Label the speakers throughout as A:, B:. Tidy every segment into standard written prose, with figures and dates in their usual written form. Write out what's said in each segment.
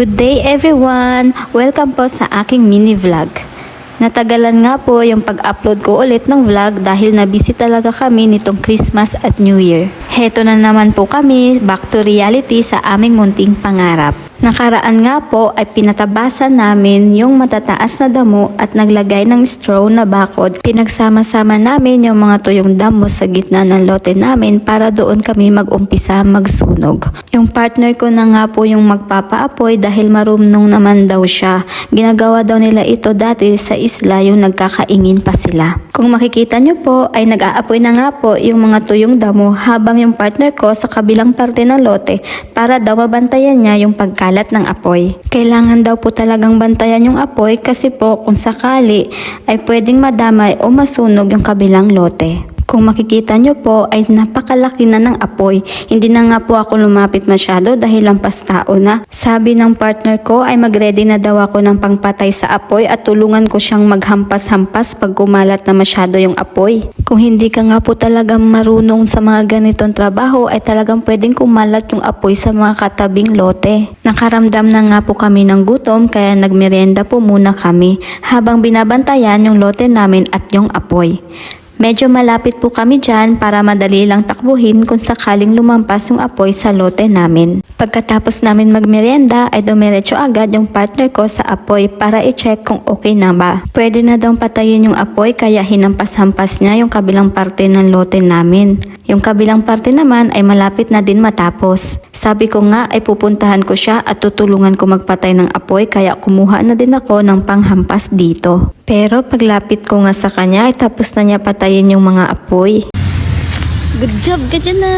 A: Good day everyone! Welcome po sa aking mini vlog. Natagalan nga po yung pag-upload ko ulit ng vlog dahil na-busy talaga kami nitong Christmas at New Year. Heto na naman po kami, back to reality sa aming munting pangarap. Nakaraan nga po ay pinatabasan namin yung matataas na damo at naglagay ng straw na bakod. Pinagsama-sama namin yung mga tuyong damo sa gitna ng lote namin para doon kami mag-umpisa magsunog. Yung partner ko na nga po yung magpapaapoy dahil marunong naman daw siya. Ginagawa daw nila ito dati sa isla yung nagkakaingin pa sila. Kung makikita nyo po ay nag-aapoy na nga po yung mga tuyong damo habang yung partner ko sa kabilang parte ng lote para daw mabantayan niya yung pagkalat ng apoy. Kailangan daw po talagang bantayan yung apoy kasi po kung sakali ay pwedeng madamay o masunog yung kabilang lote. Kung makikita nyo po ay napakalaki na ng apoy. Hindi na nga po ako lumapit masyado dahil lampas tao na. Sabi ng partner ko ay mag-ready na daw ako ng pangpatay sa apoy at tulungan ko siyang maghampas-hampas pag kumalat na masyado yung apoy. Kung hindi ka nga po talagang marunong sa mga ganitong trabaho ay talagang pwedeng kumalat yung apoy sa mga katabing lote. Nakaramdam na nga po kami ng gutom kaya nagmerienda po muna kami habang binabantayan yung lote namin at yung apoy. Medyo malapit po kami dyan para madali lang takbuhin kung sakaling lumampas yung apoy sa lote namin. Pagkatapos namin magmerienda ay dumiretso agad yung partner ko sa apoy para i-check kung okay na ba. Pwede na daw patayin yung apoy kaya hinampas-hampas niya yung kabilang parte ng lote namin. Yung kabilang parte naman ay malapit na din matapos. Sabi ko nga ay pupuntahan ko siya at tutulungan ko magpatay ng apoy kaya kumuha na din ako ng panghampas dito. Pero paglapit ko nga sa kanya ay tapos na niya patayin yung mga apoy. Good job ka dyan na!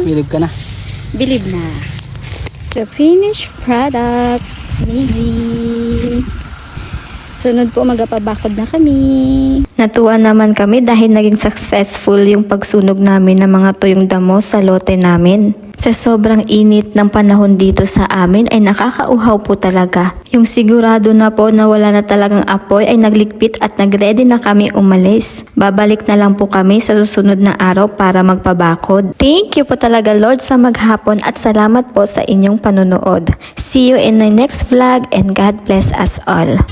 B: Bilib ka na.
A: Bilib na. The finished product. Amazing. Sunod po magpapabakod na kami. Natuwa naman kami dahil naging successful yung pagsunog namin ng mga tuyong damo sa lote namin. Sa sobrang init ng panahon dito sa amin ay nakakauhaw po talaga. Yung sigurado na po na wala na talagang apoy ay nagligpit at nagready na kami umalis. Babalik na lang po kami sa susunod na araw para magpabakod. Thank you po talaga Lord sa maghapon at salamat po sa inyong panunood. See you in my next vlog and God bless us all.